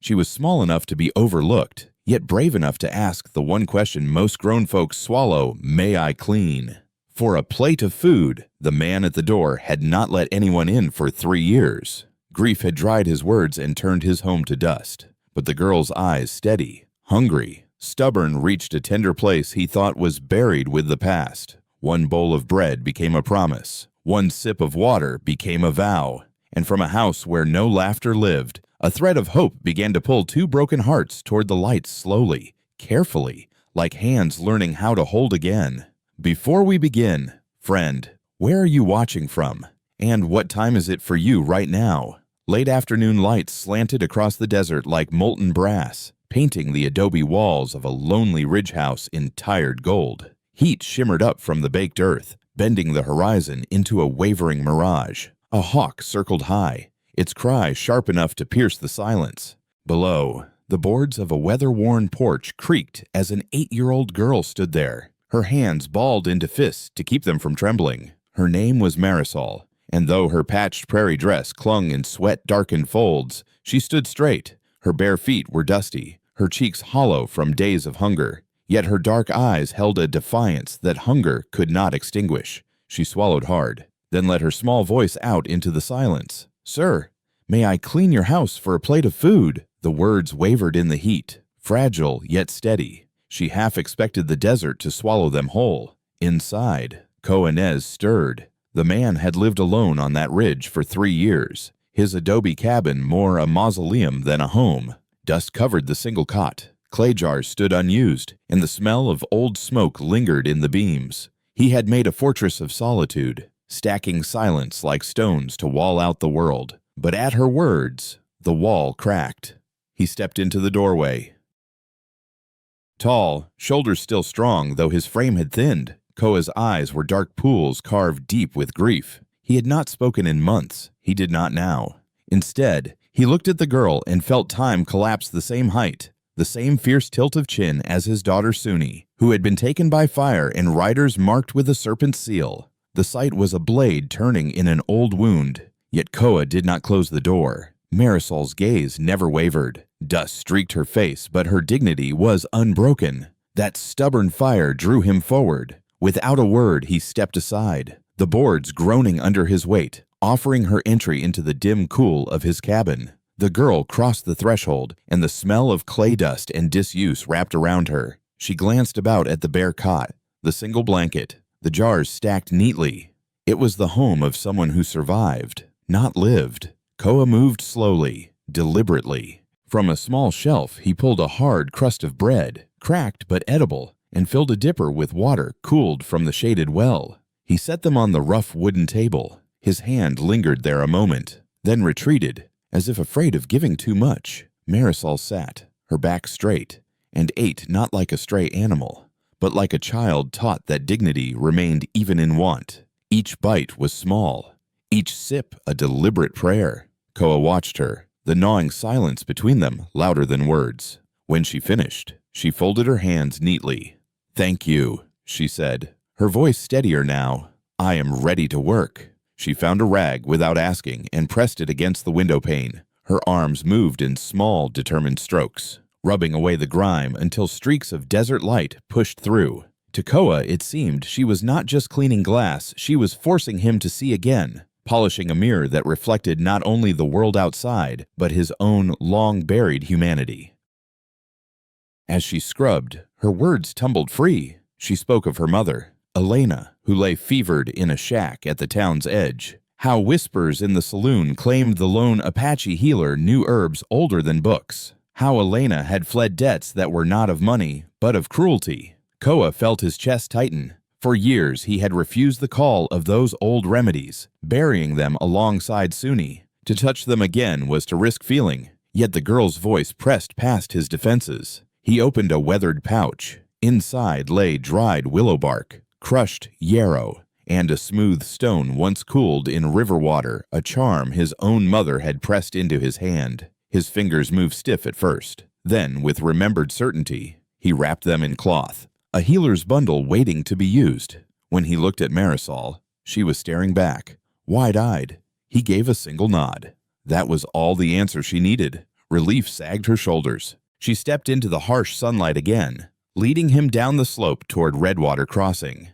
She was small enough to be overlooked, yet brave enough to ask the one question most grown folks swallow, "May I clean?" For a plate of food, the man at the door had not let anyone in for 3 years. Grief had dried his words and turned his home to dust. But the girl's eyes, steady, hungry, stubborn, reached a tender place he thought was buried with the past. One bowl of bread became a promise. One sip of water became a vow. And from a house where no laughter lived, a thread of hope began to pull two broken hearts toward the light slowly, carefully, like hands learning how to hold again. Before we begin, friend, where are you watching from? And what time is it for you right now? Late afternoon lights slanted across the desert like molten brass, painting the adobe walls of a lonely ridge house in tired gold. Heat shimmered up from the baked earth, bending the horizon into a wavering mirage. A hawk circled high, its cry sharp enough to pierce the silence. Below, the boards of a weather-worn porch creaked as an 8-year-old girl stood there, her hands balled into fists to keep them from trembling. Her name was Marisol, and though her patched prairie dress clung in sweat-darkened folds, she stood straight. Her bare feet were dusty, her cheeks hollow from days of hunger, yet her dark eyes held a defiance that hunger could not extinguish. She swallowed hard, then let her small voice out into the silence. "Sir, may I clean your house for a plate of food?" The words wavered in the heat, fragile yet steady. She half expected the desert to swallow them whole. Inside, Cohenez stirred. The man had lived alone on that ridge for 3 years, his adobe cabin more a mausoleum than a home. Dust covered the single cot. Clay jars stood unused, and the smell of old smoke lingered in the beams. He had made a fortress of solitude, stacking silence like stones to wall out the world. But at her words, the wall cracked. He stepped into the doorway. Tall, shoulders still strong, though his frame had thinned, Koa's eyes were dark pools carved deep with grief. He had not spoken in months. He did not now. Instead, he looked at the girl and felt time collapse the same height, the same fierce tilt of chin as his daughter Suni, who had been taken by fire and riders marked with a serpent's seal. The sight was a blade turning in an old wound, yet Koa did not close the door. Marisol's gaze never wavered. Dust streaked her face, but her dignity was unbroken. That stubborn fire drew him forward. Without a word, he stepped aside, the boards groaning under his weight, offering her entry into the dim cool of his cabin. The girl crossed the threshold, and the smell of clay dust and disuse wrapped around her. She glanced about at the bare cot, the single blanket, the jars stacked neatly. It was the home of someone who survived, not lived. Koa moved slowly, deliberately. From a small shelf, he pulled a hard crust of bread, cracked but edible, and filled a dipper with water cooled from the shaded well. He set them on the rough wooden table. His hand lingered there a moment, then retreated, as if afraid of giving too much. Marisol sat, her back straight, and ate not like a stray animal, but like a child taught that dignity remained even in want. Each bite was small, each sip a deliberate prayer. Koa watched her, the gnawing silence between them louder than words. When she finished, she folded her hands neatly. "Thank you," she said, her voice steadier now. "I am ready to work." She found a rag without asking and pressed it against the window pane. Her arms moved in small, determined strokes, rubbing away the grime until streaks of desert light pushed through. To Koa, it seemed she was not just cleaning glass, she was forcing him to see again, polishing a mirror that reflected not only the world outside, but his own long-buried humanity. As she scrubbed, her words tumbled free. She spoke of her mother, Elena, who lay fevered in a shack at the town's edge. How whispers in the saloon claimed the lone Apache healer knew herbs older than books. How Elena had fled debts that were not of money, but of cruelty. Koa felt his chest tighten. For years he had refused the call of those old remedies, burying them alongside Suni. To touch them again was to risk feeling, yet the girl's voice pressed past his defenses. He opened a weathered pouch. Inside lay dried willow bark, crushed yarrow, and a smooth stone once cooled in river water, a charm his own mother had pressed into his hand. His fingers moved stiff at first. Then, with remembered certainty, he wrapped them in cloth, a healer's bundle waiting to be used. When he looked at Marisol, she was staring back, wide-eyed. He gave a single nod. That was all the answer she needed. Relief sagged her shoulders. She stepped into the harsh sunlight again, leading him down the slope toward Redwater Crossing.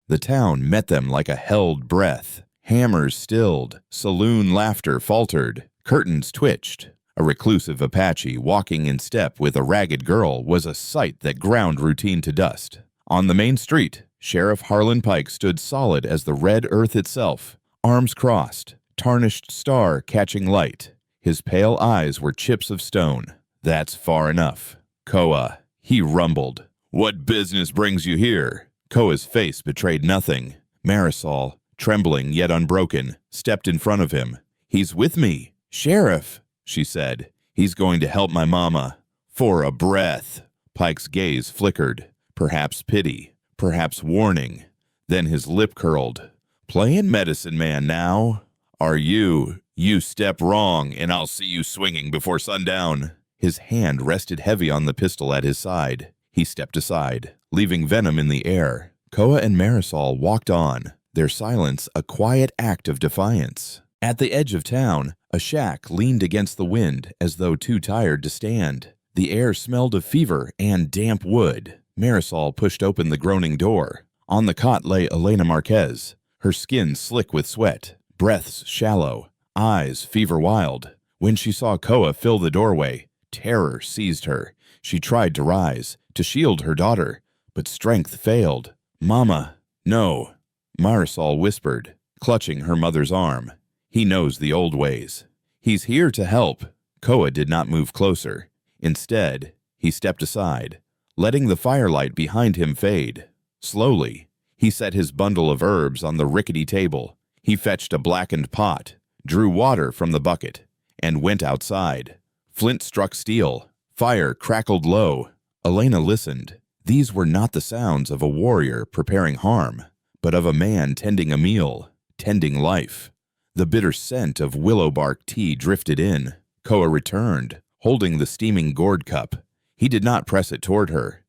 The town met them like a held breath. Hammers stilled, saloon laughter faltered, curtains twitched. A reclusive Apache walking in step with a ragged girl was a sight that ground routine to dust. On the main street, Sheriff Harlan Pike stood solid as the red earth itself, arms crossed, tarnished star catching light. His pale eyes were chips of stone. "That's far enough. Koa," he rumbled. "What business brings you here?" Koa's face betrayed nothing. Marisol, trembling yet unbroken, stepped in front of him. "He's with me, Sheriff," she said. "He's going to help my mama." For a breath. Pike's gaze flickered. Perhaps pity, perhaps warning. Then his lip curled. "Playing medicine man now? Are you? You step wrong, and I'll see you swinging before sundown." His hand rested heavy on the pistol at his side. He stepped aside, leaving venom in the air. Koa and Marisol walked on, their silence a quiet act of defiance. At the edge of town, a shack leaned against the wind as though too tired to stand. The air smelled of fever and damp wood. Marisol pushed open the groaning door. On the cot lay Elena Marquez, her skin slick with sweat, breaths shallow, eyes fever-wild. When she saw Koa fill the doorway, terror seized her. She tried to rise, to shield her daughter, but strength failed. "Mama, no," Marisol whispered, clutching her mother's arm. "He knows the old ways. He's here to help." Koa did not move closer. Instead, he stepped aside, letting the firelight behind him fade. Slowly, he set his bundle of herbs on the rickety table. He fetched a blackened pot, drew water from the bucket, and went outside. Flint struck steel. Fire crackled low. Elena listened. These were not the sounds of a warrior preparing harm, but of a man tending a meal, tending life. The bitter scent of willow bark tea drifted in. Koa returned, holding the steaming gourd cup. He did not press it toward her.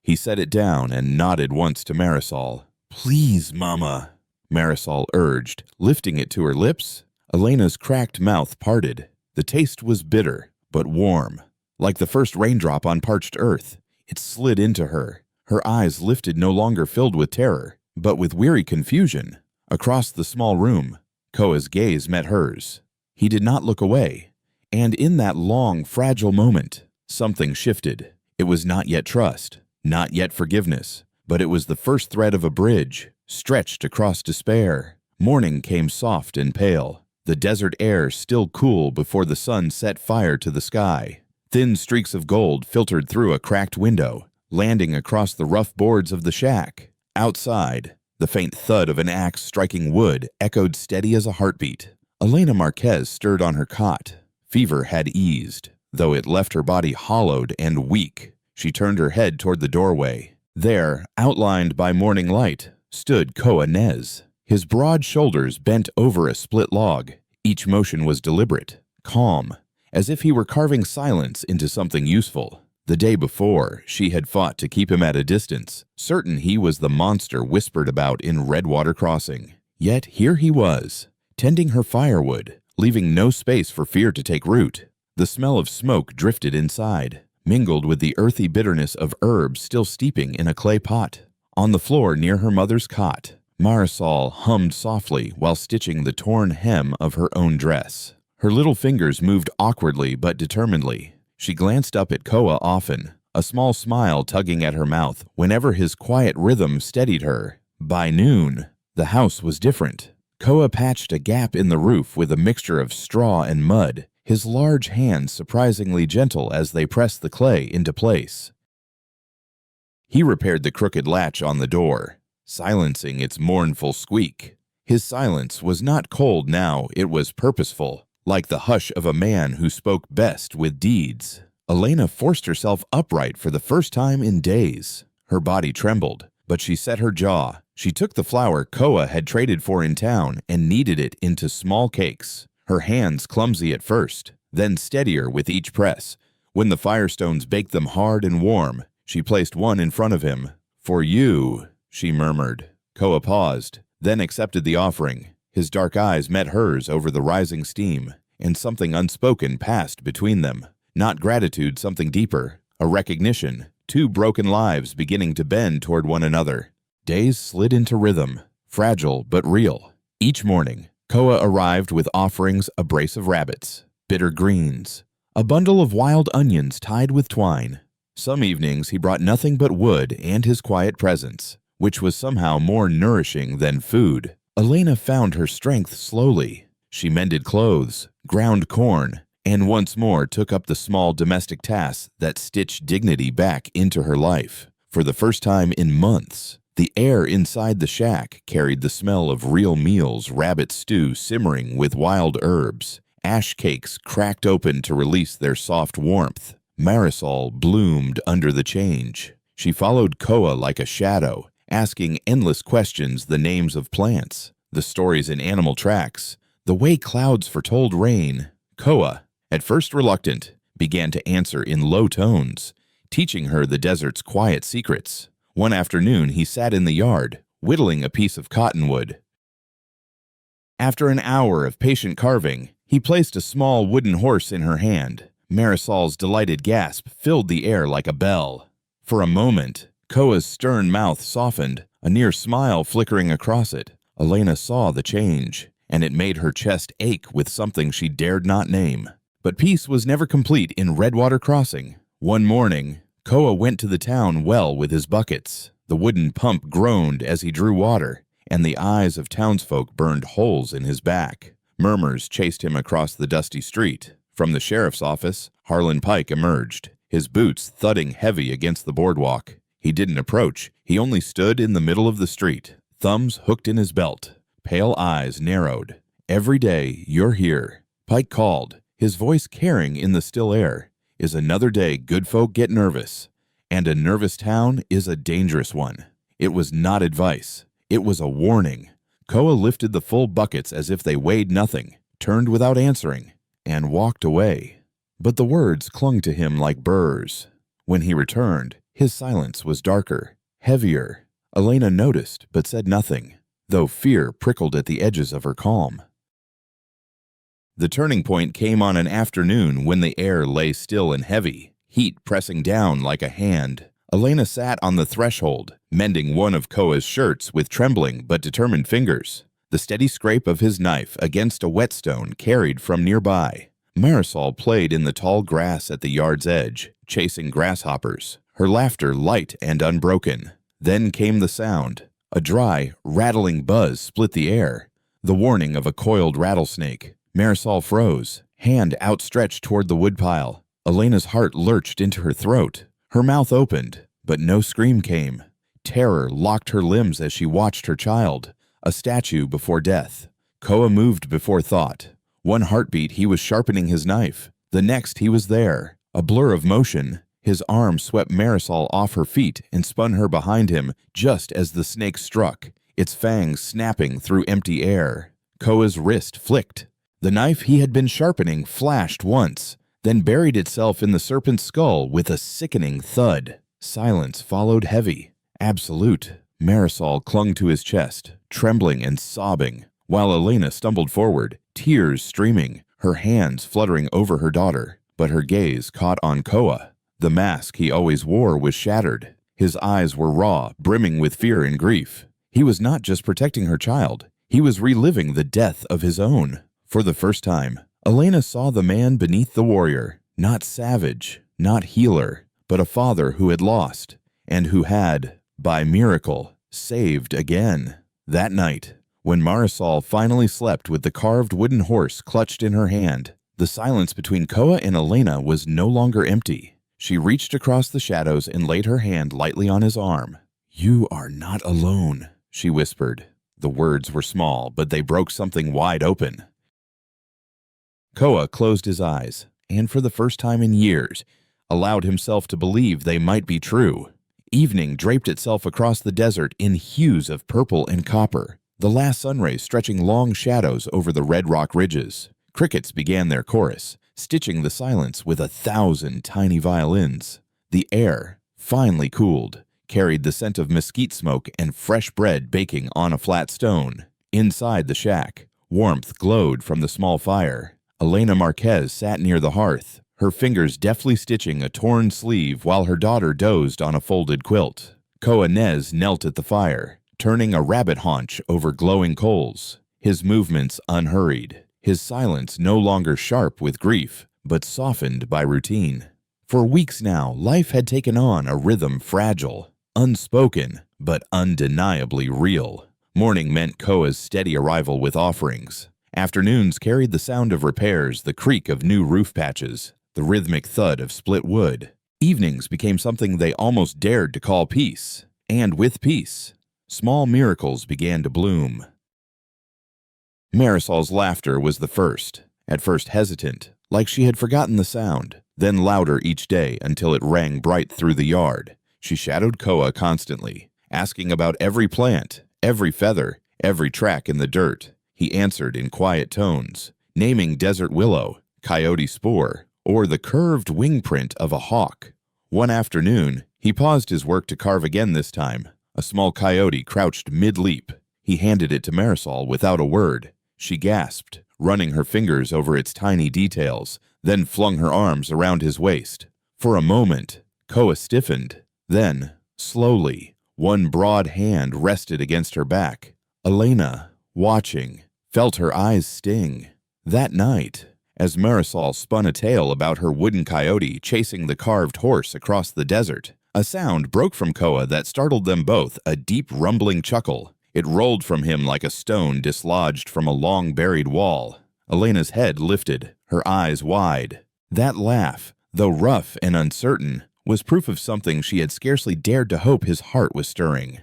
He set it down and nodded once to Marisol. "Please, Mama," Marisol urged, lifting it to her lips. Elena's cracked mouth parted. The taste was bitter, but warm. Like the first raindrop on parched earth, it slid into her. Her eyes lifted, no longer filled with terror, but with weary confusion. Across the small room, Koa's gaze met hers. He did not look away. And in that long, fragile moment, something shifted. It was not yet trust, not yet forgiveness, but it was the first thread of a bridge, stretched across despair. Morning came soft and pale, the desert air still cool before the sun set fire to the sky. Thin streaks of gold filtered through a cracked window, landing across the rough boards of the shack. Outside, the faint thud of an axe striking wood echoed steady as a heartbeat. Elena Marquez stirred on her cot. Fever had eased, though it left her body hollowed and weak. She turned her head toward the doorway. There, outlined by morning light, stood Koa Nez. His broad shoulders bent over a split log. Each motion was deliberate, calm, as if he were carving silence into something useful. The day before, she had fought to keep him at a distance, certain he was the monster whispered about in Redwater Crossing. Yet here he was, tending her firewood, leaving no space for fear to take root. The smell of smoke drifted inside, mingled with the earthy bitterness of herbs still steeping in a clay pot. On the floor near her mother's cot, Marisol hummed softly while stitching the torn hem of her own dress. Her little fingers moved awkwardly but determinedly. She glanced up at Koa often, a small smile tugging at her mouth whenever his quiet rhythm steadied her. By noon, the house was different. Koa patched a gap in the roof with a mixture of straw and mud, his large hands surprisingly gentle as they pressed the clay into place. He repaired the crooked latch on the door, silencing its mournful squeak. His silence was not cold now, it was purposeful, like the hush of a man who spoke best with deeds. Elena forced herself upright for the first time in days. Her body trembled, but she set her jaw. She took the flour Koa had traded for in town and kneaded it into small cakes. Her hands clumsy at first, then steadier with each press. When the firestones baked them hard and warm, she placed one in front of him. "For you," she murmured. Koa paused, then accepted the offering. His dark eyes met hers over the rising steam. and something unspoken passed between them. Not gratitude, something deeper, a recognition, two broken lives beginning to bend toward one another. Days slid into rhythm, fragile but real. Each morning, Koa arrived with offerings: a brace of rabbits, bitter greens, a bundle of wild onions tied with twine. Some evenings he brought nothing but wood and his quiet presence, which was somehow more nourishing than food. Elena found her strength slowly. She mended clothes, ground corn, and once more took up the small domestic tasks that stitched dignity back into her life. For the first time in months, the air inside the shack carried the smell of real meals: rabbit stew simmering with wild herbs, ash cakes cracked open to release their soft warmth. Marisol bloomed under the change. She followed Koa like a shadow, asking endless questions: the names of plants, the stories in animal tracks, the way clouds foretold rain. Koa, at first reluctant, began to answer in low tones, teaching her the desert's quiet secrets. One afternoon he sat in the yard, whittling a piece of cottonwood. After an hour of patient carving, he placed a small wooden horse in her hand. Marisol's delighted gasp filled the air like a bell. For a moment, Koa's stern mouth softened, a near smile flickering across it. Elena saw the change, and it made her chest ache with something she dared not name. But peace was never complete in Redwater Crossing. One morning, Koa went to the town well with his buckets. The wooden pump groaned as he drew water, and the eyes of townsfolk burned holes in his back. Murmurs chased him across the dusty street. From the sheriff's office, Harlan Pike emerged, his boots thudding heavy against the boardwalk. He didn't approach. He only stood in the middle of the street, thumbs hooked in his belt, pale eyes narrowed. "Every day you're here," Pike called, his voice caring in the still air. "Is another day good folk get nervous, and a nervous town is a dangerous one." It was not advice. It was a warning. Koa lifted the full buckets as if they weighed nothing, turned without answering, and walked away. But the words clung to him like burrs. When he returned, his silence was darker, heavier. Elena noticed but said nothing, though fear prickled at the edges of her calm. The turning point came on an afternoon when the air lay still and heavy, heat pressing down like a hand. Elena sat on the threshold, mending one of Koa's shirts with trembling but determined fingers. The steady scrape of his knife against a whetstone carried from nearby. Marisol played in the tall grass at the yard's edge, chasing grasshoppers, her laughter light and unbroken. Then came the sound. A dry, rattling buzz split the air, the warning of a coiled rattlesnake. Marisol froze, hand outstretched toward the woodpile. Elena's heart lurched into her throat. Her mouth opened, but no scream came. Terror locked her limbs as she watched her child, a statue before death. Koa moved before thought. One heartbeat he was sharpening his knife. The next he was there, a blur of motion. His arm swept Marisol off her feet and spun her behind him just as the snake struck, its fangs snapping through empty air. Koa's wrist flicked. The knife he had been sharpening flashed once, then buried itself in the serpent's skull with a sickening thud. Silence followed, heavy, absolute. Marisol clung to his chest, trembling and sobbing, while Elena stumbled forward, tears streaming, her hands fluttering over her daughter. But her gaze caught on Koa. The mask he always wore was shattered. His eyes were raw, brimming with fear and grief. He was not just protecting her child. He was reliving the death of his own. For the first time, Elena saw the man beneath the warrior, not savage, not healer, but a father who had lost, and who had, by miracle, saved again. That night, when Marisol finally slept with the carved wooden horse clutched in her hand, the silence between Koa and Elena was no longer empty. She reached across the shadows and laid her hand lightly on his arm. "You are not alone," she whispered. The words were small, but they broke something wide open. Koa closed his eyes, and for the first time in years, allowed himself to believe they might be true. Evening draped itself across the desert in hues of purple and copper, the last sunrays stretching long shadows over the red rock ridges. Crickets began their chorus, stitching the silence with 1,000 tiny violins. The air, finely cooled, carried the scent of mesquite smoke and fresh bread baking on a flat stone. Inside the shack, warmth glowed from the small fire. Elena Marquez sat near the hearth, her fingers deftly stitching a torn sleeve while her daughter dozed on a folded quilt. Koa Nez knelt at the fire, turning a rabbit haunch over glowing coals, his movements unhurried, his silence no longer sharp with grief, but softened by routine. For weeks now, life had taken on a rhythm fragile, unspoken, but undeniably real. Morning meant Koa's steady arrival with offerings. Afternoons carried the sound of repairs, the creak of new roof patches, the rhythmic thud of split wood. Evenings became something they almost dared to call peace. And with peace, small miracles began to bloom. Marisol's laughter was the first, at first hesitant, like she had forgotten the sound, then louder each day until it rang bright through the yard. She shadowed Koa constantly, asking about every plant, every feather, every track in the dirt. He answered in quiet tones, naming desert willow, coyote spore, or the curved wing print of a hawk. One afternoon, he paused his work to carve again this time. A small coyote crouched mid-leap. He handed it to Marisol without a word. She gasped, running her fingers over its tiny details, then flung her arms around his waist. For a moment, Koa stiffened. Then, slowly, one broad hand rested against her back. Elena, watching, felt her eyes sting. That night, as Marisol spun a tale about her wooden coyote chasing the carved horse across the desert, a sound broke from Koa that startled them both, a deep rumbling chuckle. It rolled from him like a stone dislodged from a long-buried wall. Elena's head lifted, her eyes wide. That laugh, though rough and uncertain, was proof of something she had scarcely dared to hope his heart was stirring.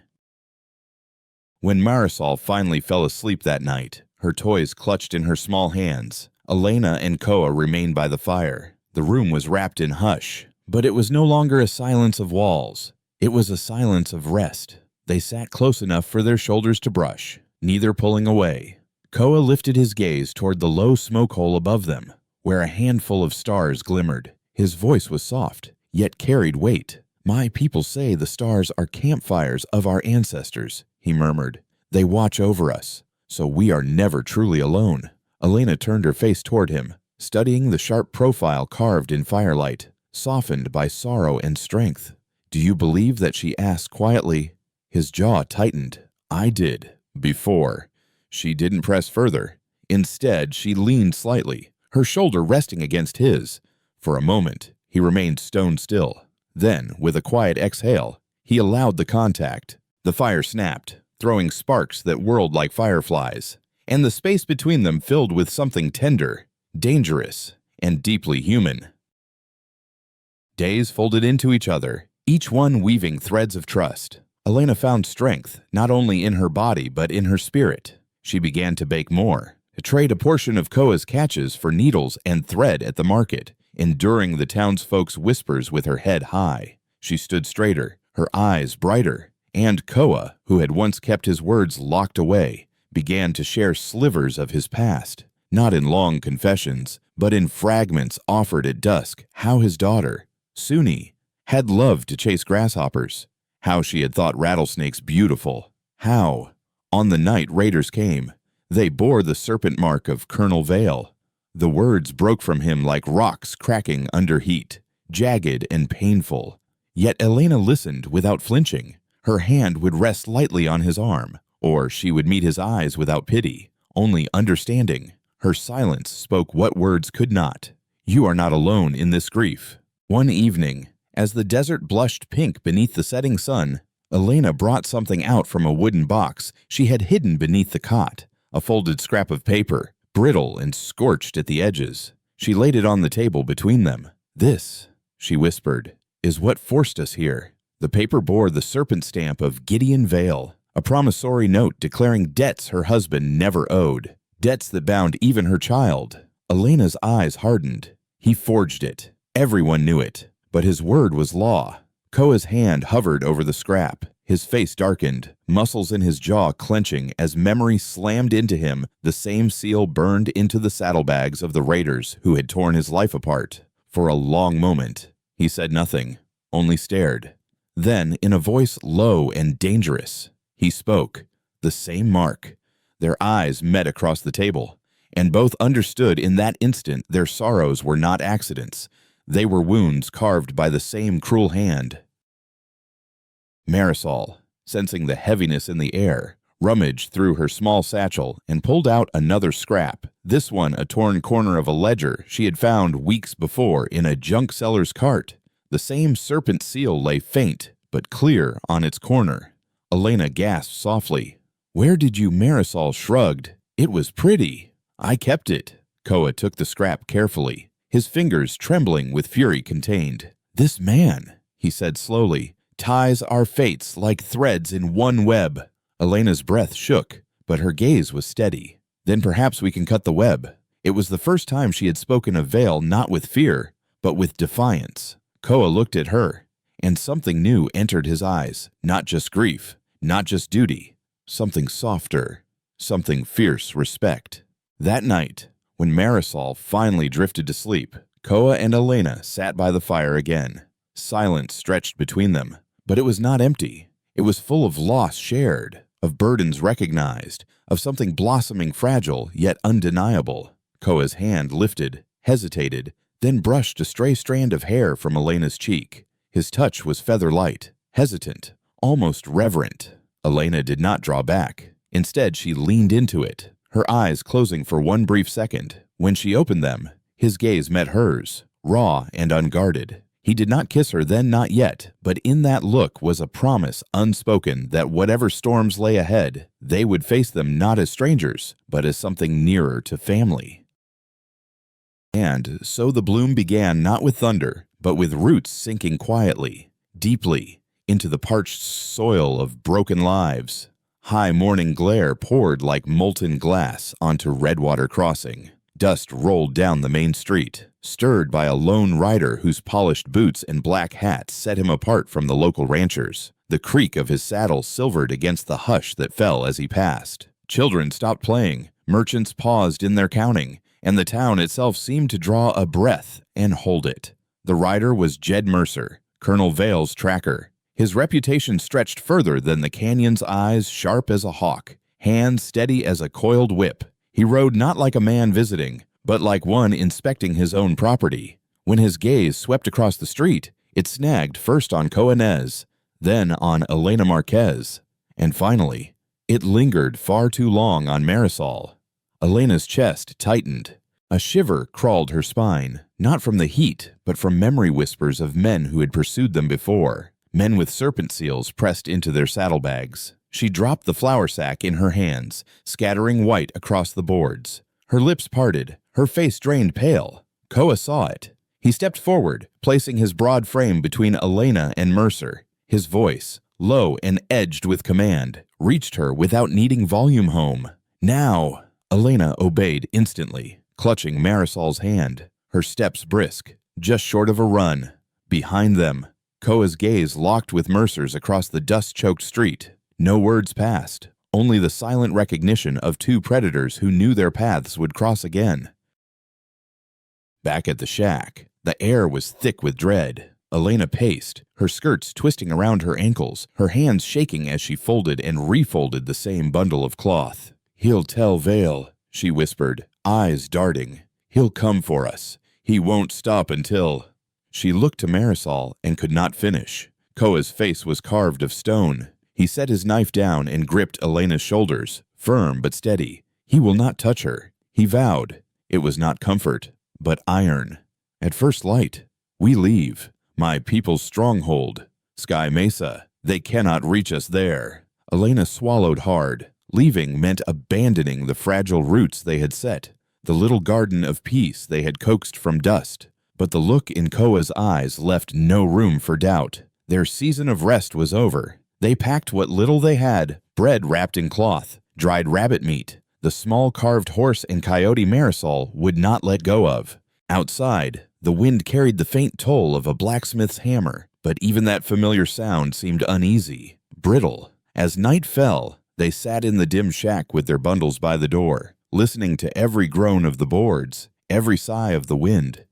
When Marisol finally fell asleep that night, her toys clutched in her small hands, Elena and Koa remained by the fire. The room was wrapped in hush, but it was no longer a silence of walls. It was a silence of rest. They sat close enough for their shoulders to brush, neither pulling away. Koa lifted his gaze toward the low smoke hole above them, where a handful of stars glimmered. His voice was soft, yet carried weight. "My people say the stars are campfires of our ancestors," he murmured. "They watch over us, so we are never truly alone." Elena turned her face toward him, studying the sharp profile carved in firelight, softened by sorrow and strength. "Do you believe that?" she asked quietly. His jaw tightened. "I did. Before." She didn't press further. Instead, she leaned slightly, her shoulder resting against his. For a moment, he remained stone still. Then, with a quiet exhale, he allowed the contact. The fire snapped, throwing sparks that whirled like fireflies, and the space between them filled with something tender, dangerous, and deeply human. Days folded into each other, each one weaving threads of trust. Elena found strength, not only in her body but in her spirit. She began to bake more, to trade a portion of Koa's catches for needles and thread at the market, enduring the townsfolk's whispers with her head high. She stood straighter, her eyes brighter, and Koa, who had once kept his words locked away, began to share slivers of his past, not in long confessions, but in fragments offered at dusk. How his daughter, Suni, had loved to chase grasshoppers, how she had thought rattlesnakes beautiful, how, on the night raiders came, they bore the serpent mark of Colonel Vale. The words broke from him like rocks cracking under heat, jagged and painful. Yet Elena listened without flinching. Her hand would rest lightly on his arm, or she would meet his eyes without pity, only understanding. Her silence spoke what words could not. "You are not alone in this grief." One evening, as the desert blushed pink beneath the setting sun, Elena brought something out from a wooden box she had hidden beneath the cot, a folded scrap of paper, brittle and scorched at the edges. She laid it on the table between them. "This," she whispered, "is what forced us here." The paper bore the serpent stamp of Gideon Vale, a promissory note declaring debts her husband never owed, debts that bound even her child. Elena's eyes hardened. He forged it. Everyone knew it, but his word was law. Koa's hand hovered over the scrap. His face darkened, muscles in his jaw clenching as memory slammed into him. The same seal burned into the saddlebags of the raiders who had torn his life apart. For a long moment, he said nothing, only stared. Then, in a voice low and dangerous, he spoke. The same mark. Their eyes met across the table, and both understood in that instant their sorrows were not accidents. They were wounds carved by the same cruel hand. Marisol, sensing the heaviness in the air, rummaged through her small satchel and pulled out another scrap, this one a torn corner of a ledger she had found weeks before in a junk seller's cart. The same serpent seal lay faint but clear on its corner. Elena gasped softly. "Where did you?" Marisol shrugged. "It was pretty. I kept it." Koa took the scrap carefully, his fingers trembling with fury contained. "This man," he said slowly, "ties our fates like threads in one web." Elena's breath shook, but her gaze was steady. "Then perhaps we can cut the web." It was the first time she had spoken of Vale not with fear, but with defiance. Koa looked at her, and something new entered his eyes. Not just grief, not just duty. Something softer, something fierce respect. That night, when Marisol finally drifted to sleep, Koa and Elena sat by the fire again. Silence stretched between them, but it was not empty. It was full of loss shared, of burdens recognized, of something blossoming fragile yet undeniable. Koa's hand lifted, hesitated, then brushed a stray strand of hair from Elena's cheek. His touch was feather-light, hesitant, almost reverent. Elena did not draw back. Instead, she leaned into it, her eyes closing for one brief second. When she opened them, his gaze met hers, raw and unguarded. He did not kiss her then, not yet, but in that look was a promise unspoken that whatever storms lay ahead, they would face them not as strangers, but as something nearer to family. And so the bloom began not with thunder, but with roots sinking quietly, deeply, into the parched soil of broken lives. High morning glare poured like molten glass onto Redwater Crossing. Dust rolled down the main street, stirred by a lone rider whose polished boots and black hat set him apart from the local ranchers. The creak of his saddle silvered against the hush that fell as he passed. Children stopped playing, merchants paused in their counting, and the town itself seemed to draw a breath and hold it. The rider was Jed Mercer, Colonel Vale's tracker. His reputation stretched further than the canyon's eyes, sharp as a hawk, hands steady as a coiled whip. He rode not like a man visiting, but like one inspecting his own property. When his gaze swept across the street, it snagged first on Coanez, then on Elena Marquez, and finally, it lingered far too long on Marisol. Elena's chest tightened. A shiver crawled her spine, not from the heat, but from memory whispers of men who had pursued them before, men with serpent seals pressed into their saddlebags. She dropped the flour sack in her hands, scattering white across the boards. Her lips parted, her face drained pale. Koa saw it. He stepped forward, placing his broad frame between Elena and Mercer. His voice, low and edged with command, reached her without needing volume home. "Now!" Elena obeyed instantly, clutching Marisol's hand, her steps brisk, just short of a run. Behind them, Koa's gaze locked with Mercer's across the dust-choked street. No words passed, only the silent recognition of two predators who knew their paths would cross again. Back at the shack, the air was thick with dread. Elena paced, her skirts twisting around her ankles, her hands shaking as she folded and refolded the same bundle of cloth. "He'll tell Vale," she whispered, eyes darting. "He'll come for us. He won't stop until—" She looked to Marisol and could not finish. Koa's face was carved of stone. He set his knife down and gripped Elena's shoulders, firm but steady. He will not touch her, he vowed. It was not comfort, but iron. At first light, we leave. My people's stronghold. Sky Mesa. They cannot reach us there. Elena swallowed hard. Leaving meant abandoning the fragile roots they had set, the little garden of peace they had coaxed from dust. But the look in Koa's eyes left no room for doubt. Their season of rest was over. They packed what little they had, bread wrapped in cloth, dried rabbit meat, the small carved horse and coyote Marisol would not let go of. Outside, the wind carried the faint toll of a blacksmith's hammer, but even that familiar sound seemed uneasy, brittle. As night fell, they sat in the dim shack with their bundles by the door, listening to every groan of the boards, every sigh of the wind.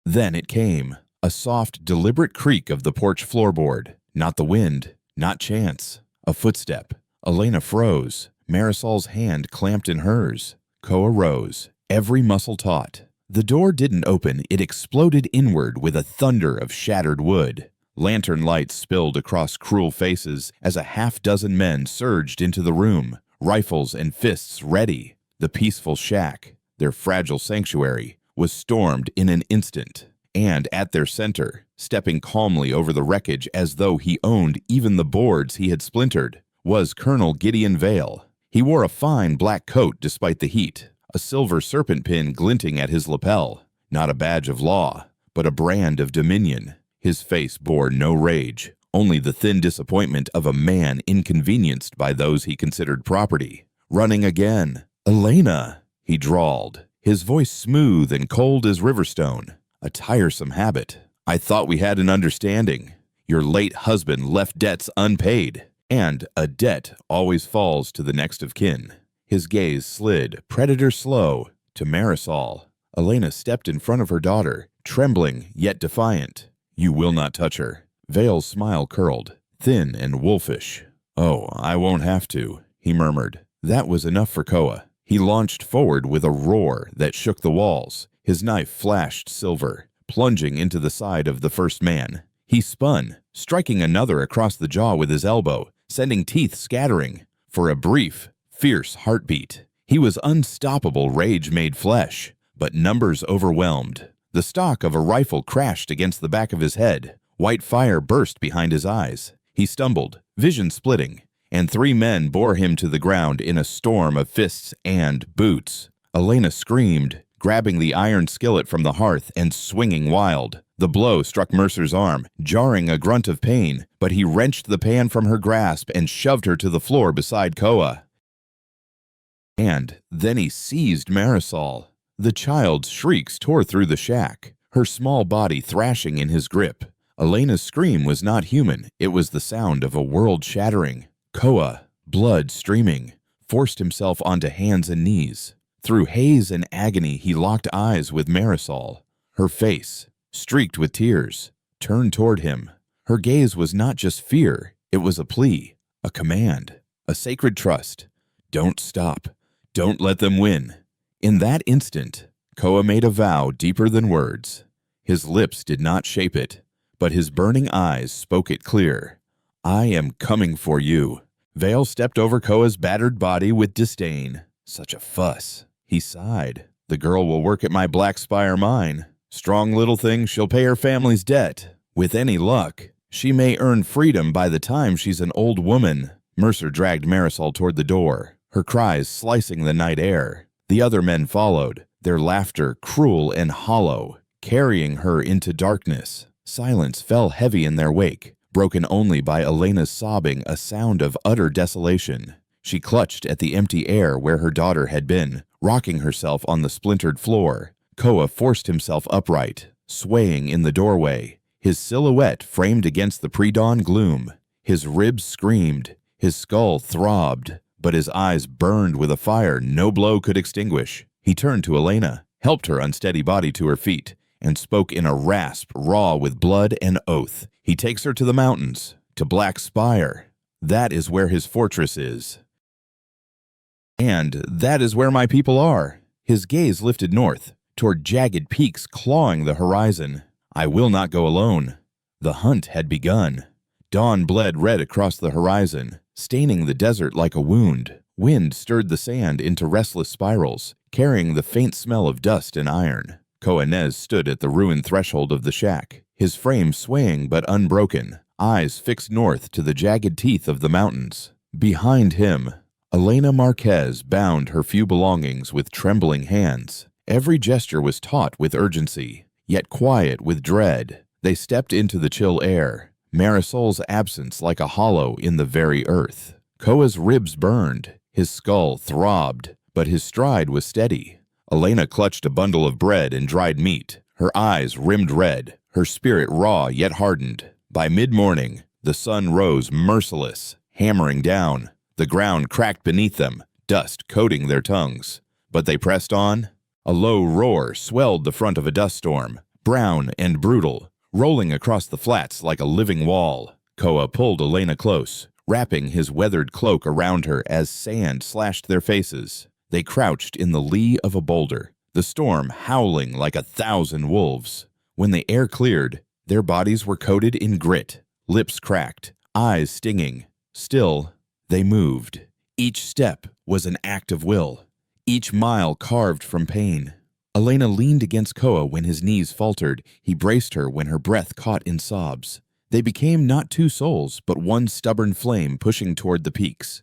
Then it came, a soft, deliberate creak of the porch floorboard. Not the wind, not chance. A footstep. Elena froze. Marisol's hand clamped in hers. Koa rose, every muscle taut. The door didn't open, it exploded inward with a thunder of shattered wood. Lantern lights spilled across cruel faces as a half-dozen men surged into the room, rifles and fists ready. The peaceful shack, their fragile sanctuary, was stormed in an instant. And at their center, stepping calmly over the wreckage as though he owned even the boards he had splintered, was Colonel Gideon Vale. He wore a fine black coat despite the heat, a silver serpent pin glinting at his lapel, not a badge of law, but a brand of dominion. His face bore no rage, only the thin disappointment of a man inconvenienced by those he considered property. Running again. "Elena," he drawled, his voice smooth and cold as riverstone. "A tiresome habit. I thought we had an understanding. Your late husband left debts unpaid, and a debt always falls to the next of kin." His gaze slid, predator slow, to Marisol. Elena stepped in front of her daughter, trembling yet defiant. "You will not touch her." Vale's smile curled, thin and wolfish. "Oh, I won't have to," he murmured. That was enough for Koa. He launched forward with a roar that shook the walls. His knife flashed silver, plunging into the side of the first man. He spun, striking another across the jaw with his elbow, sending teeth scattering. For a brief, fierce heartbeat, he was unstoppable rage made flesh, but numbers overwhelmed. The stock of a rifle crashed against the back of his head. White fire burst behind his eyes. He stumbled, vision splitting, and 3 men bore him to the ground in a storm of fists and boots. Elena screamed, grabbing the iron skillet from the hearth and swinging wild. The blow struck Mercer's arm, jarring a grunt of pain, but he wrenched the pan from her grasp and shoved her to the floor beside Koa. And then he seized Marisol. The child's shrieks tore through the shack, her small body thrashing in his grip. Elena's scream was not human, it was the sound of a world shattering. Koa, blood streaming, forced himself onto hands and knees. Through haze and agony, he locked eyes with Marisol. Her face, streaked with tears, turned toward him. Her gaze was not just fear, it was a plea, a command, a sacred trust. Don't stop. Don't let them win. In that instant, Koa made a vow deeper than words. His lips did not shape it, but his burning eyes spoke it clear. "I am coming for you." Vale stepped over Koa's battered body with disdain. "Such a fuss." He sighed. "The girl will work at my Black Spire mine. Strong little thing, she'll pay her family's debt. With any luck, she may earn freedom by the time she's an old woman." Mercer dragged Marisol toward the door, her cries slicing the night air. The other men followed, their laughter cruel and hollow, carrying her into darkness. Silence fell heavy in their wake, broken only by Elena's sobbing, a sound of utter desolation. She clutched at the empty air where her daughter had been, rocking herself on the splintered floor. Koa forced himself upright, swaying in the doorway, his silhouette framed against the pre-dawn gloom. His ribs screamed, his skull throbbed, but his eyes burned with a fire no blow could extinguish. He turned to Elena, helped her unsteady body to her feet, and spoke in a rasp raw with blood and oath. "He takes her to the mountains, to Black Spire. That is where his fortress is. And that is where my people are." His gaze lifted north, toward jagged peaks clawing the horizon. "I will not go alone." The hunt had begun. Dawn bled red across the horizon, staining the desert like a wound. Wind stirred the sand into restless spirals, carrying the faint smell of dust and iron. Koanez stood at the ruined threshold of the shack, his frame swaying but unbroken, eyes fixed north to the jagged teeth of the mountains. Behind him, Elena Marquez bound her few belongings with trembling hands. Every gesture was taut with urgency, yet quiet with dread. They stepped into the chill air, Marisol's absence like a hollow in the very earth. Koa's ribs burned, his skull throbbed, but his stride was steady. Elena clutched a bundle of bread and dried meat, her eyes rimmed red, her spirit raw yet hardened. By mid-morning, the sun rose merciless, hammering down. The ground cracked beneath them, dust coating their tongues. But they pressed on. A low roar swelled the front of a dust storm, brown and brutal, rolling across the flats like a living wall. Koa pulled Elena close, wrapping his weathered cloak around her as sand slashed their faces. They crouched in the lee of a boulder, the storm howling like 1,000 wolves. When the air cleared, their bodies were coated in grit, lips cracked, eyes stinging. Still, they moved. Each step was an act of will, each mile carved from pain. Elena leaned against Koa when his knees faltered. He braced her when her breath caught in sobs. They became not two souls, but one stubborn flame pushing toward the peaks.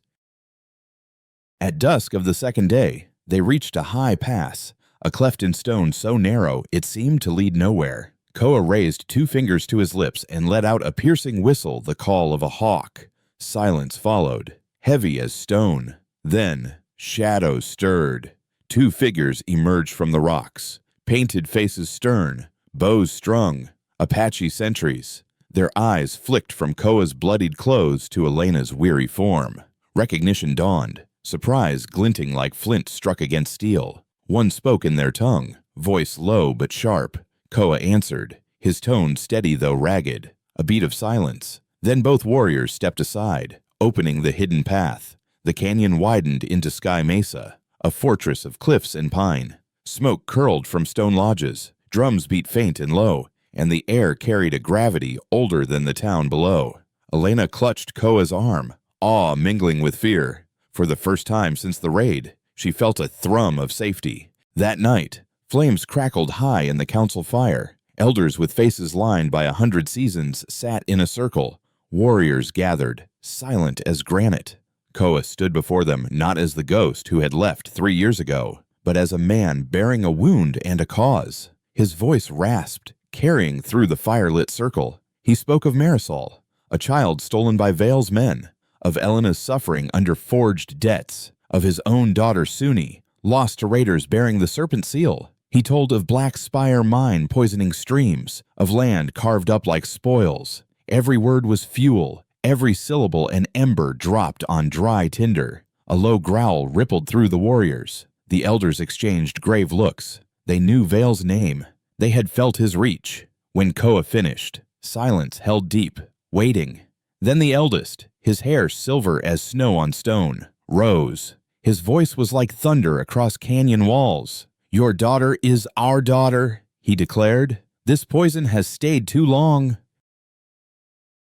At dusk of the second day, they reached a high pass, a cleft in stone so narrow it seemed to lead nowhere. Koa raised 2 fingers to his lips and let out a piercing whistle, the call of a hawk. Silence followed, heavy as stone. Then, shadows stirred. 2 figures emerged from the rocks, painted faces stern, bows strung, Apache sentries. Their eyes flicked from Koa's bloodied clothes to Elena's weary form. Recognition dawned, surprise glinting like flint struck against steel. One spoke in their tongue, voice low but sharp. Koa answered, his tone steady though ragged. A beat of silence. Then both warriors stepped aside, opening the hidden path. The canyon widened into Sky Mesa, a fortress of cliffs and pine. Smoke curled from stone lodges, drums beat faint and low, and the air carried a gravity older than the town below. Elena clutched Koa's arm, awe mingling with fear. For the first time since the raid, she felt a thrum of safety. That night, flames crackled high in the council fire. Elders with faces lined by 100 seasons sat in a circle. Warriors gathered, silent as granite. Koa stood before them not as the ghost who had left 3 years ago, but as a man bearing a wound and a cause. His voice rasped, carrying through the fire-lit circle. He spoke of Marisol, a child stolen by Vale's men, of Elena's suffering under forged debts, of his own daughter Suni, lost to raiders bearing the serpent seal. He told of Black Spire mine poisoning streams, of land carved up like spoils. Every word was fuel, every syllable an ember dropped on dry tinder. A low growl rippled through the warriors. The elders exchanged grave looks. They knew Vale's name. They had felt his reach. When Koa finished, silence held deep, waiting. Then the eldest, his hair silver as snow on stone, rose. His voice was like thunder across canyon walls. "Your daughter is our daughter," he declared. "This poison has stayed too long.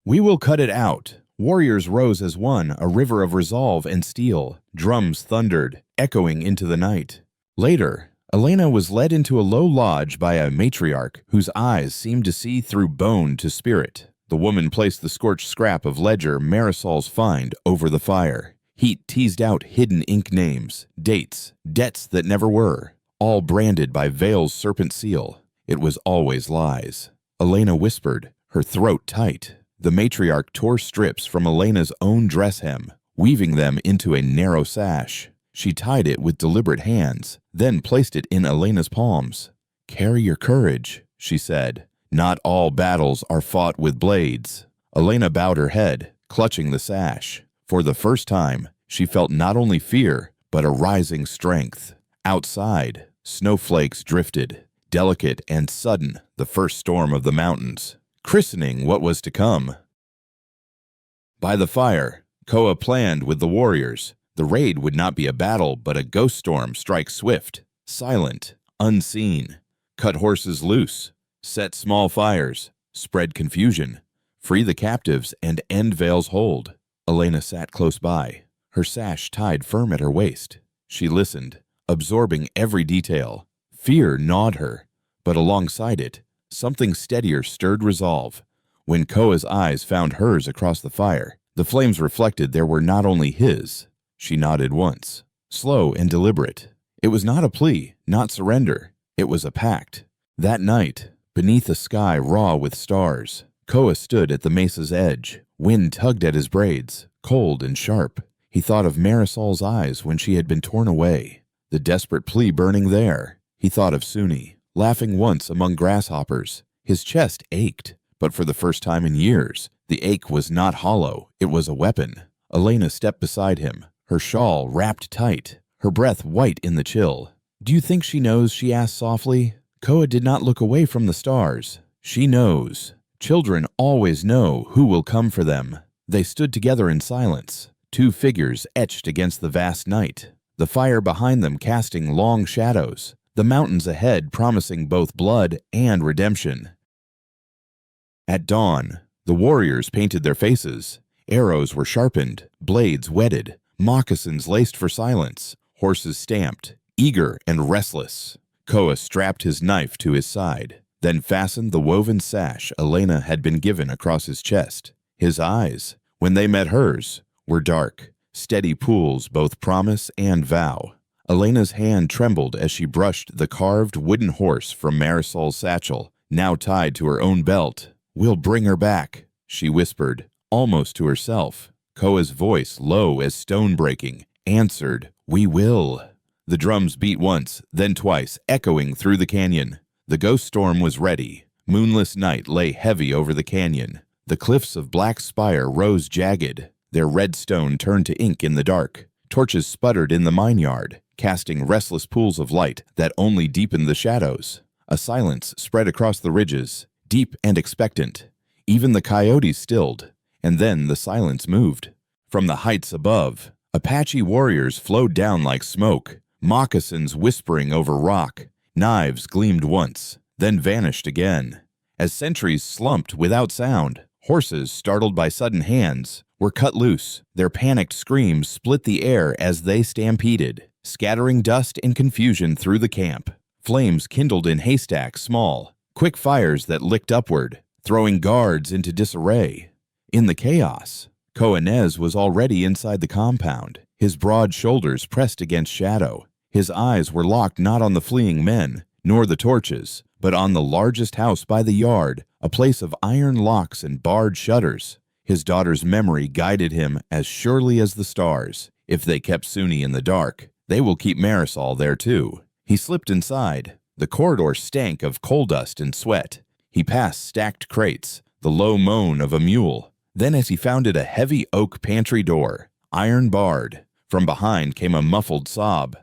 We will cut it out." Warriors rose as one, a river of resolve and steel. Drums thundered, echoing into the night. Later, Elena was led into a low lodge by a matriarch whose eyes seemed to see through bone to spirit. The woman placed the scorched scrap of ledger Marisol's find over the fire. Heat teased out hidden ink names, dates, debts that never were, all branded by Vale's serpent seal. It was always lies. Elena whispered, her throat tight. The matriarch tore strips from Elena's own dress hem, weaving them into a narrow sash. She tied it with deliberate hands, then placed it in Elena's palms. "Carry your courage," she said. "Not all battles are fought with blades." Elena bowed her head, clutching the sash. For the first time, she felt not only fear, but a rising strength. Outside, snowflakes drifted, delicate and sudden, the first storm of the mountains, christening what was to come. By the fire, Koa planned with the warriors. The raid would not be a battle, but a ghost storm strike swift, silent, unseen. Cut horses loose, set small fires, spread confusion, free the captives, and end Vale's hold. Elena sat close by, her sash tied firm at her waist. She listened, absorbing every detail. Fear gnawed her, but alongside it, something steadier stirred resolve. When Koa's eyes found hers across the fire, the flames reflected there were not only his. She nodded once, slow and deliberate. It was not a plea, not surrender. It was a pact. That night, beneath a sky raw with stars, Koa stood at the mesa's edge. Wind tugged at his braids, cold and sharp. He thought of Marisol's eyes when she had been torn away, the desperate plea burning there. He thought of Suni, laughing once among grasshoppers. His chest ached, but for the first time in years, the ache was not hollow, it was a weapon. Elena stepped beside him, her shawl wrapped tight, her breath white in the chill. "Do you think she knows?" she asked softly. Koa did not look away from the stars. "She knows. Children always know who will come for them." They stood together in silence, 2 figures etched against the vast night. the fire behind them casting long shadows, the mountains ahead promising both blood and redemption. At dawn, the warriors painted their faces. Arrows were sharpened, blades whetted, moccasins laced for silence, horses stamped, eager and restless. Koa strapped his knife to his side, then fastened the woven sash Elena had been given across his chest. His eyes, when they met hers, were dark, steady pools both promise and vow. Elena's hand trembled as she brushed the carved wooden horse from Marisol's satchel, now tied to her own belt. "We'll bring her back," she whispered, almost to herself. Koa's voice, low as stone breaking, answered, "We will." The drums beat once, then twice, echoing through the canyon. The ghost storm was ready. Moonless night lay heavy over the canyon. The cliffs of Black Spire rose jagged. Their red stone turned to ink in the dark. Torches sputtered in the mineyard, casting restless pools of light that only deepened the shadows. A silence spread across the ridges, deep and expectant. Even the coyotes stilled, and then the silence moved. From the heights above, Apache warriors flowed down like smoke, moccasins whispering over rock. Knives gleamed once, then vanished again. As sentries slumped without sound, horses, startled by sudden hands, were cut loose. Their panicked screams split the air as they stampeded, scattering dust and confusion through the camp. Flames kindled in haystacks small, quick fires that licked upward, throwing guards into disarray. In the chaos, Coanez was already inside the compound, his broad shoulders pressed against shadow. His eyes were locked not on the fleeing men, nor the torches, but on the largest house by the yard, a place of iron locks and barred shutters. His daughter's memory guided him as surely as the stars. If they kept Suni in the dark, they will keep Marisol there too. He slipped inside. The corridor stank of coal dust and sweat. He passed stacked crates, the low moan of a mule. Then as he found it, a heavy oak pantry door, iron barred. From behind came a muffled sob.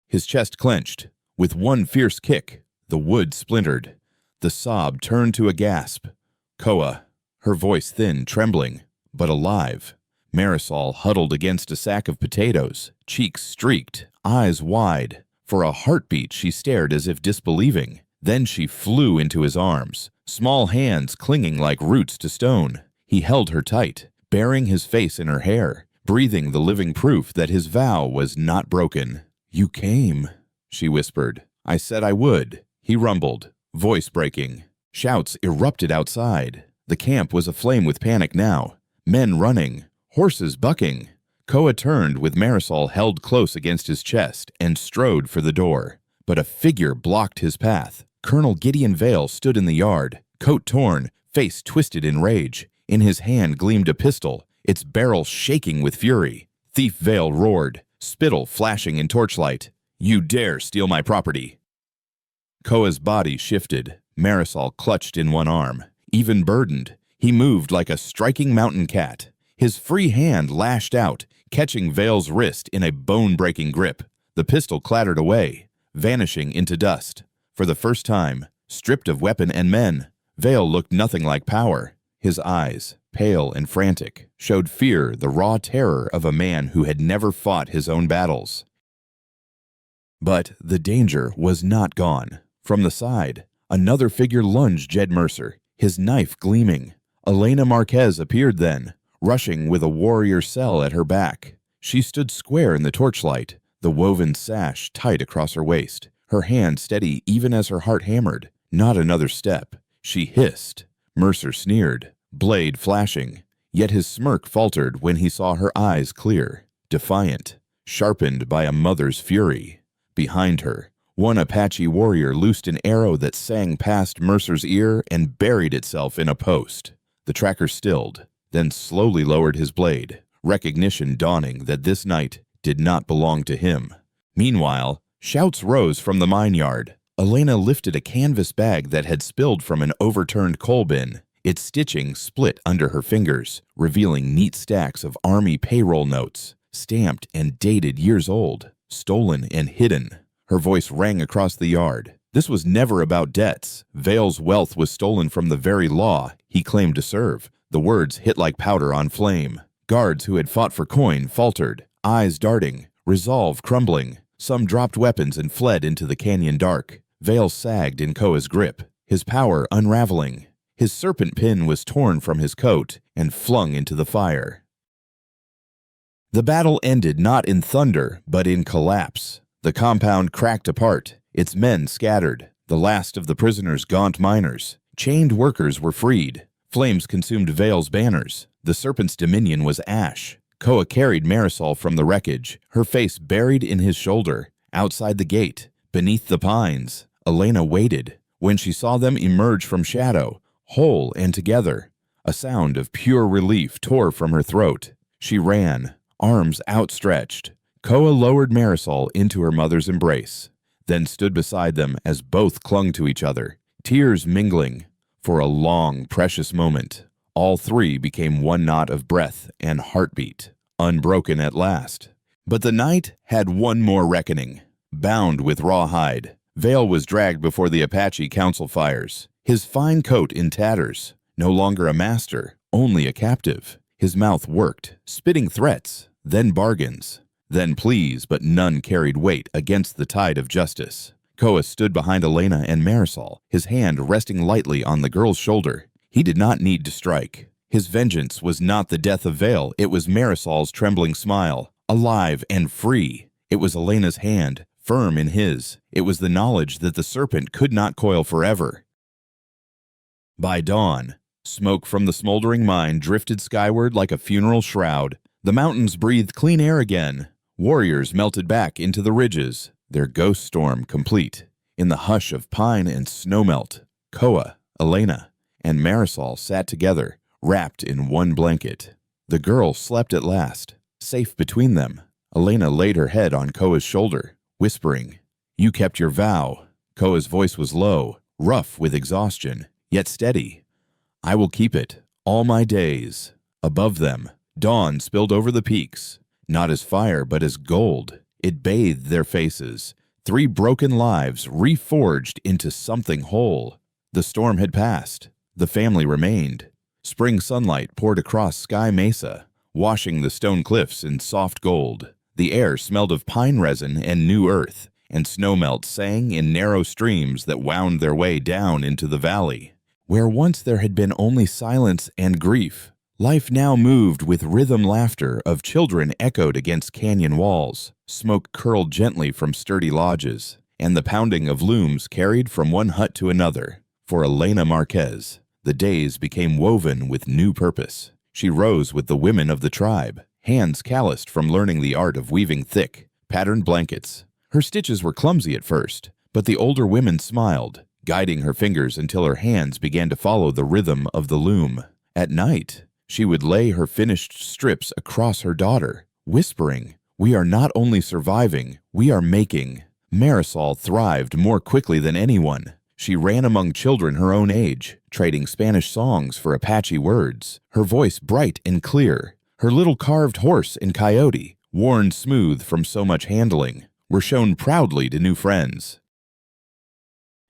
His chest clenched. With one fierce kick, the wood splintered. The sob turned to a gasp. Koa, her voice thin, trembling, but alive. Marisol huddled against a sack of potatoes, cheeks streaked, eyes wide. For a heartbeat she stared as if disbelieving. Then she flew into his arms, small hands clinging like roots to stone. He held her tight, burying his face in her hair, breathing the living proof that his vow was not broken. "You came," she whispered. "I said I would," he rumbled, voice breaking. Shouts erupted outside. The camp was aflame with panic now. Men running, horses bucking. Koa turned with Marisol held close against his chest and strode for the door. But a figure blocked his path. Colonel Gideon Vale stood in the yard, coat torn, face twisted in rage. In his hand gleamed a pistol, its barrel shaking with fury. Thief Vale roared, spittle flashing in torchlight. "You dare steal my property!" Koa's body shifted. Marisol clutched in one arm. Even burdened, he moved like a striking mountain cat. His free hand lashed out, catching Vale's wrist in a bone-breaking grip. The pistol clattered away, vanishing into dust. For the first time, stripped of weapon and men, Vale looked nothing like power. His eyes, pale and frantic, showed fear, the raw terror of a man who had never fought his own battles. But the danger was not gone. From the side, another figure lunged Jed Mercer, his knife gleaming. Elena Marquez appeared then, rushing with a warrior cell at her back. She stood square in the torchlight, the woven sash tight across her waist, her hand steady even as her heart hammered. Not another step. She hissed. Mercer sneered, blade flashing. Yet his smirk faltered when he saw her eyes clear, defiant, sharpened by a mother's fury. Behind her, one Apache warrior loosed an arrow that sang past Mercer's ear and buried itself in a post. The tracker stilled, then slowly lowered his blade, recognition dawning that this night did not belong to him. Meanwhile, shouts rose from the mineyard. Elena lifted a canvas bag that had spilled from an overturned coal bin. Its stitching split under her fingers, revealing neat stacks of army payroll notes, stamped and dated years old, stolen and hidden. Her voice rang across the yard. This was never about debts. Vale's wealth was stolen from the very law he claimed to serve. The words hit like powder on flame. Guards who had fought for coin faltered, eyes darting, resolve crumbling. Some dropped weapons and fled into the canyon dark. Vale sagged in Koa's grip, his power unraveling. His serpent pin was torn from his coat and flung into the fire. The battle ended not in thunder, but in collapse. The compound cracked apart, its men scattered. The last of the prisoners' gaunt miners. Chained workers were freed. Flames consumed Vale's banners. The serpent's dominion was ash. Koa carried Marisol from the wreckage, her face buried in his shoulder. Outside the gate, beneath the pines, Elena waited. When she saw them emerge from shadow, whole and together, a sound of pure relief tore from her throat. She ran, arms outstretched. Koa lowered Marisol into her mother's embrace, then stood beside them as both clung to each other, tears mingling. For a long, precious moment, all three became one knot of breath and heartbeat, unbroken at last. But the night had one more reckoning. Bound with rawhide, Vale was dragged before the Apache council fires, his fine coat in tatters, no longer a master, only a captive. His mouth worked, spitting threats, then bargains, then pleas, but none carried weight against the tide of justice. Koa stood behind Elena and Marisol, his hand resting lightly on the girl's shoulder. He did not need to strike. His vengeance was not the death of Vale, it was Marisol's trembling smile, alive and free. It was Elena's hand, firm in his. It was the knowledge that the serpent could not coil forever. By dawn, smoke from the smoldering mine drifted skyward like a funeral shroud. The mountains breathed clean air again. Warriors melted back into the ridges, their ghost storm complete. In the hush of pine and snowmelt, Koa, Elena, and Marisol sat together, wrapped in one blanket. The girl slept at last, safe between them. Elena laid her head on Koa's shoulder, whispering, "You kept your vow." Koa's voice was low, rough with exhaustion, yet steady. "I will keep it, all my days." Above them, dawn spilled over the peaks, not as fire but as gold. It bathed their faces, 3 broken lives reforged into something whole. The storm had passed. The family remained. Spring sunlight poured across Sky Mesa, washing the stone cliffs in soft gold. The air smelled of pine resin and new earth, and snowmelt sang in narrow streams that wound their way down into the valley. Where once there had been only silence and grief, life now moved with rhythm. Laughter of children echoed against canyon walls. Smoke curled gently from sturdy lodges, and the pounding of looms carried from one hut to another. For Elena Marquez, the days became woven with new purpose. She rose with the women of the tribe, hands calloused from learning the art of weaving thick, patterned blankets. Her stitches were clumsy at first, but the older women smiled, guiding her fingers until her hands began to follow the rhythm of the loom. At night, she would lay her finished strips across her daughter, whispering, "We are not only surviving, we are making." Marisol thrived more quickly than anyone. She ran among children her own age, trading Spanish songs for Apache words, her voice bright and clear. Her little carved horse and coyote, worn smooth from so much handling, were shown proudly to new friends.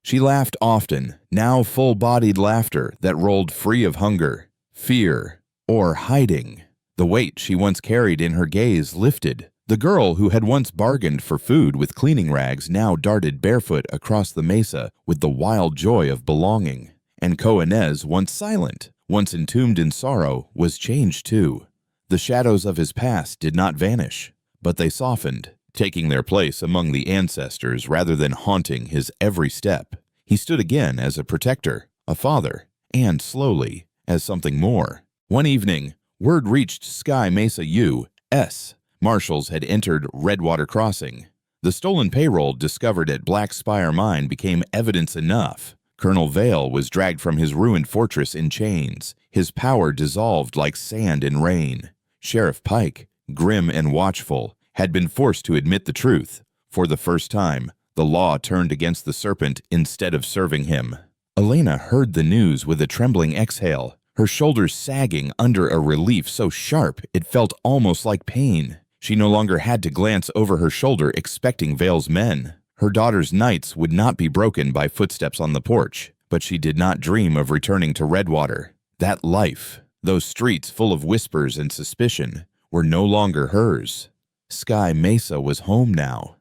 She laughed often, now full-bodied laughter that rolled free of hunger, fear, or hiding. The weight she once carried in her gaze lifted. The girl who had once bargained for food with cleaning rags now darted barefoot across the mesa with the wild joy of belonging. And Coanez, once silent, once entombed in sorrow, was changed too. The shadows of his past did not vanish, but they softened, taking their place among the ancestors rather than haunting his every step. He stood again as a protector, a father, and slowly, as something more. One evening, word reached Sky Mesa U.S. Marshals had entered Redwater Crossing. The stolen payroll discovered at Black Spire Mine became evidence enough. Colonel Vale was dragged from his ruined fortress in chains, his power dissolved like sand in rain. Sheriff Pike, grim and watchful, had been forced to admit the truth. For the first time, the law turned against the serpent instead of serving him. Elena heard the news with a trembling exhale, her shoulders sagging under a relief so sharp it felt almost like pain. She no longer had to glance over her shoulder expecting Vale's men. Her daughter's nights would not be broken by footsteps on the porch, but she did not dream of returning to Redwater. That life, those streets full of whispers and suspicion, were no longer hers. Sky Mesa was home now.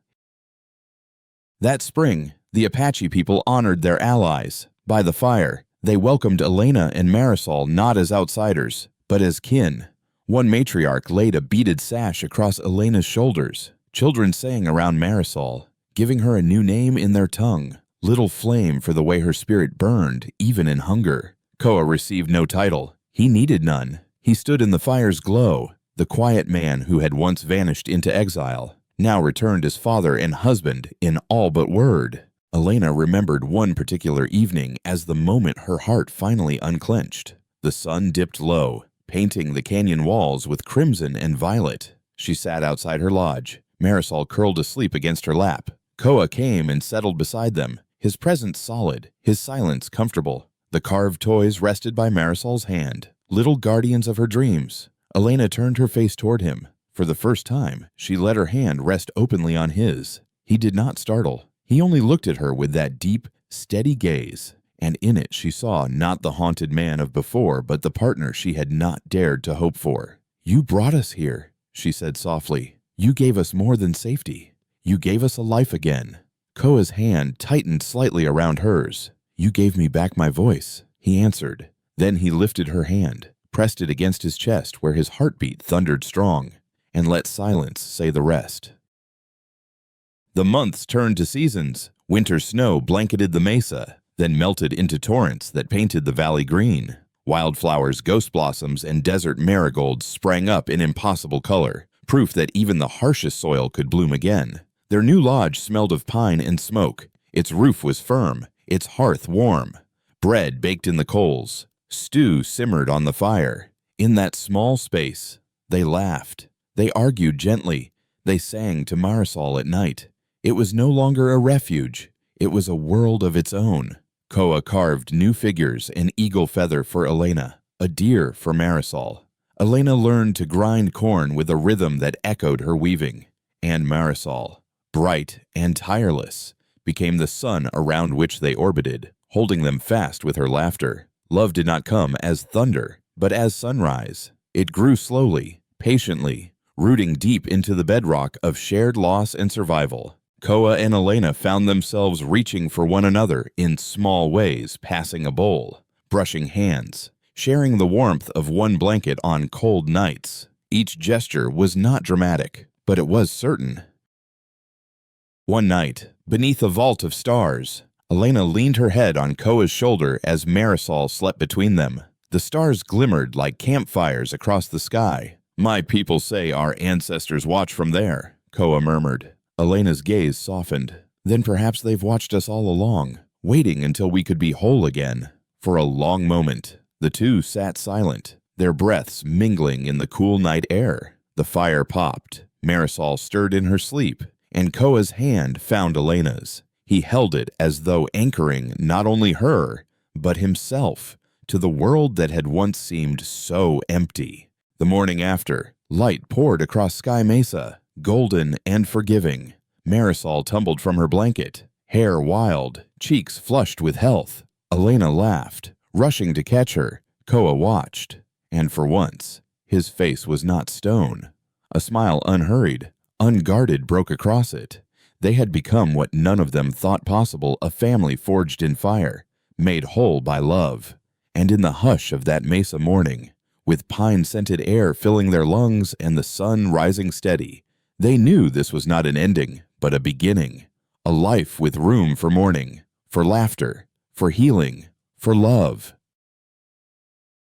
That spring, the Apache people honored their allies. By the fire, they welcomed Elena and Marisol not as outsiders, but as kin. One matriarch laid a beaded sash across Elena's shoulders. Children sang around Marisol, giving her a new name in their tongue, Little Flame, for the way her spirit burned, even in hunger. Koa received no title. He needed none. He stood in the fire's glow, the quiet man who had once vanished into exile, now returned as father and husband in all but word. Elena remembered one particular evening as the moment her heart finally unclenched. The sun dipped low, painting the canyon walls with crimson and violet. She sat outside her lodge, Marisol curled asleep against her lap. Koa came and settled beside them, his presence solid, his silence comfortable. The carved toys rested by Marisol's hand, little guardians of her dreams. Elena turned her face toward him. For the first time, she let her hand rest openly on his. He did not startle. He only looked at her with that deep, steady gaze, and in it she saw not the haunted man of before, but the partner she had not dared to hope for. "You brought us here," she said softly. "You gave us more than safety. You gave us a life again." Koa's hand tightened slightly around hers. "You gave me back my voice," he answered. Then he lifted her hand, pressed it against his chest where his heartbeat thundered strong, and let silence say the rest. The months turned to seasons. Winter snow blanketed the mesa, then melted into torrents that painted the valley green. Wildflowers, ghost blossoms, and desert marigolds sprang up in impossible color, proof that even the harshest soil could bloom again. Their new lodge smelled of pine and smoke. Its roof was firm, its hearth warm. Bread baked in the coals. Stew simmered on the fire. In that small space, they laughed. They argued gently. They sang to Marisol at night. It was no longer a refuge. It was a world of its own. Koa carved new figures, an eagle feather for Elena, a deer for Marisol. Elena learned to grind corn with a rhythm that echoed her weaving. And Marisol, bright and tireless, became the sun around which they orbited, holding them fast with her laughter. Love did not come as thunder, but as sunrise. It grew slowly, patiently, rooting deep into the bedrock of shared loss and survival. Koa and Elena found themselves reaching for one another in small ways, passing a bowl, brushing hands, sharing the warmth of one blanket on cold nights. Each gesture was not dramatic, but it was certain. One night, beneath a vault of stars, Elena leaned her head on Koa's shoulder as Marisol slept between them. The stars glimmered like campfires across the sky. "My people say our ancestors watch from there," Koa murmured. Elena's gaze softened. "Then perhaps they've watched us all along, waiting until we could be whole again." For a long moment, the two sat silent, their breaths mingling in the cool night air. The fire popped. Marisol stirred in her sleep, and Koa's hand found Elena's. He held it as though anchoring not only her, but himself, to the world that had once seemed so empty. The morning after, light poured across Sky Mesa, golden and forgiving. Marisol tumbled from her blanket, hair wild, cheeks flushed with health. Elena laughed, rushing to catch her. Koa watched, and for once, his face was not stone. A smile unhurried, unguarded broke across it. They had become what none of them thought possible, a family forged in fire, made whole by love. And in the hush of that mesa morning, with pine-scented air filling their lungs and the sun rising steady, they knew this was not an ending, but a beginning. A life with room for mourning, for laughter, for healing, for love.